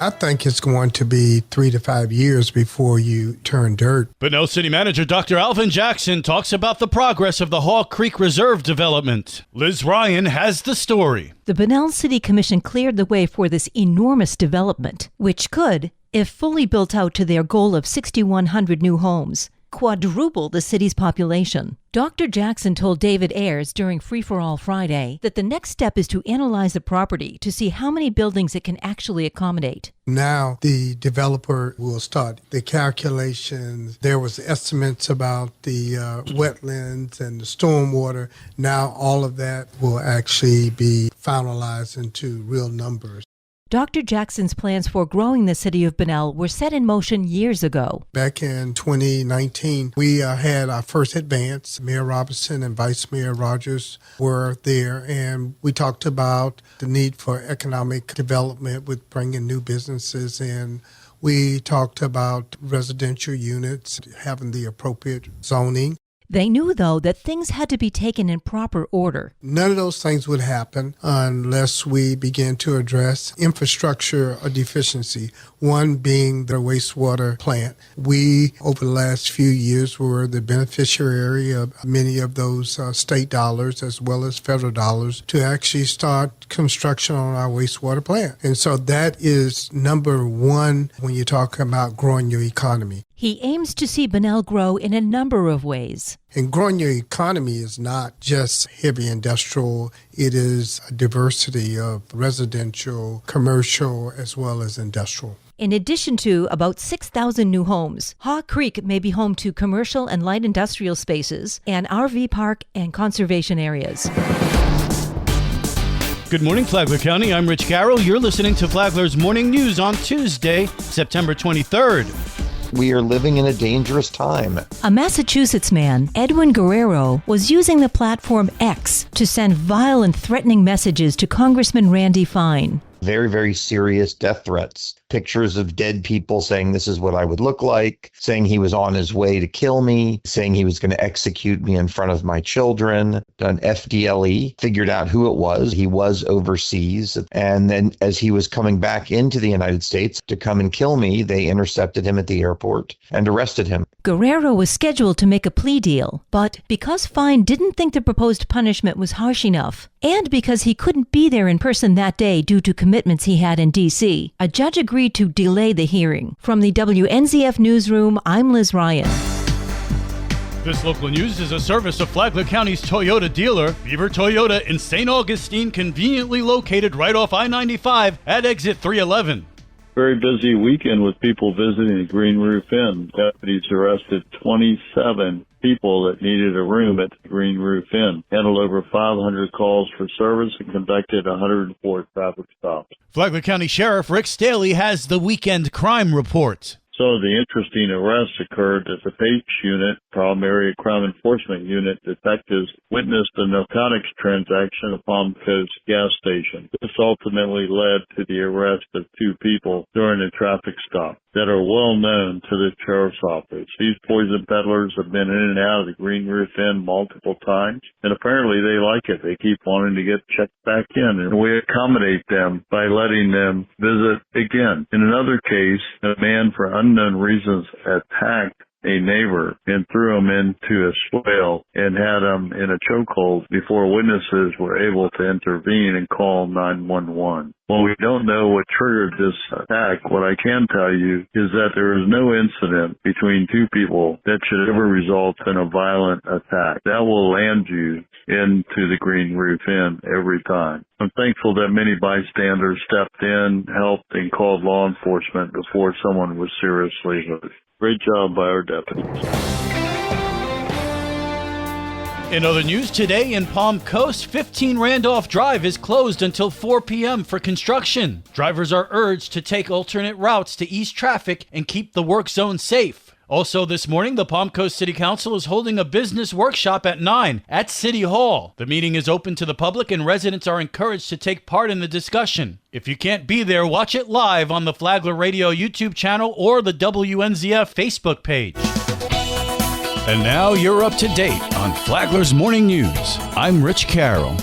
I think it's going to be 3 to 5 years before you turn dirt. Bunnell City Manager Dr. Alvin Jackson talks about the progress of the Haw Creek Reserve development. Liz Ryan has the story. The Bunnell City Commission cleared the way for this enormous development, which could, if fully built out to their goal of 6,100 new homes, quadruple the city's population. Dr. Jackson told David Ayers during Free for All Friday that the next step is to analyze the property to see how many buildings it can actually accommodate. Now the developer will start the calculations. There was estimates about the wetlands and the stormwater. Now all of that will actually be finalized into real numbers. Dr. Jackson's plans for growing the city of Bunnell were set in motion years ago. Back in 2019, we had our first advance. Mayor Robinson and Vice Mayor Rogers were there, and we talked about the need for economic development with bringing new businesses in. We talked about residential units, having the appropriate zoning. They knew, though, that things had to be taken in proper order. None of those things would happen unless we begin to address infrastructure deficiency, one being the wastewater plant. We, over the last few years, were the beneficiary of many of those state dollars as well as federal dollars to actually start construction on our wastewater plant. And so that is number one when you talk about growing your economy. He aims to see Bunnell grow in a number of ways. And growing your economy is not just heavy industrial. It is a diversity of residential, commercial, as well as industrial. In addition to about 6,000 new homes, Haw Creek may be home to commercial and light industrial spaces, an RV park, and conservation areas. Good morning, Flagler County. I'm Rich Carroll. You're listening to Flagler's Morning News on Tuesday, September 23rd. We are living in a dangerous time. A Massachusetts man, Edwin Guerrero, was using the platform X to send vile and threatening messages to Congressman Randy Fine. Very, very serious death threats. Pictures of dead people saying this is what I would look like, saying he was on his way to kill me, saying he was going to execute me in front of my children. An FDLE figured out who it was. He was overseas. And then as he was coming back into the United States to come and kill me, they intercepted him at the airport and arrested him. Guerrero was scheduled to make a plea deal, but because Fine didn't think the proposed punishment was harsh enough, and because he couldn't be there in person that day due to commitments he had in D.C., a judge agreed to delay the hearing. From the WNZF Newsroom, I'm Liz Ryan. This local news is a service of Flagler County's Toyota dealer, Beaver Toyota in St. Augustine, conveniently located right off I-95 at exit 311. Very busy weekend with people visiting the Green Roof Inn. Deputies arrested 27 people that needed a room at the Green Roof Inn, handled over 500 calls for service, and conducted 104 traffic stops. Flagler County Sheriff Rick Staley has the weekend crime report. So the interesting arrest occurred at the PACE unit, Problem Area Crime Enforcement Unit. Detectives witnessed a narcotics transaction at Palm Coast gas station. This ultimately led to the arrest of 2 people during a traffic stop that are well known to the sheriff's office. These poison peddlers have been in and out of the Green Roof Inn multiple times, and apparently they like it. They keep wanting to get checked back in, and we accommodate them by letting them visit again. In another case, a man for unknown reasons attacked a neighbor and threw him into a swale and had him in a chokehold before witnesses were able to intervene and call 911. Well, we don't know what triggered this attack. What I can tell you is that there is no incident between 2 people that should ever result in a violent attack. That will land you into the Green Roof Inn every time. I'm thankful that many bystanders stepped in, helped, and called law enforcement before someone was seriously hurt. Great job by our deputies. In other news today in Palm Coast, 15 Randolph Drive is closed until 4 p.m. for construction. Drivers are urged to take alternate routes to ease traffic and keep the work zone safe. Also this morning, the Palm Coast City Council is holding a business workshop at 9 at City Hall. The meeting is open to the public and residents are encouraged to take part in the discussion. If you can't be there, watch it live on the Flagler Radio YouTube channel or the WNZF Facebook page. And now you're up to date on Flagler's Morning News. I'm Rich Carroll.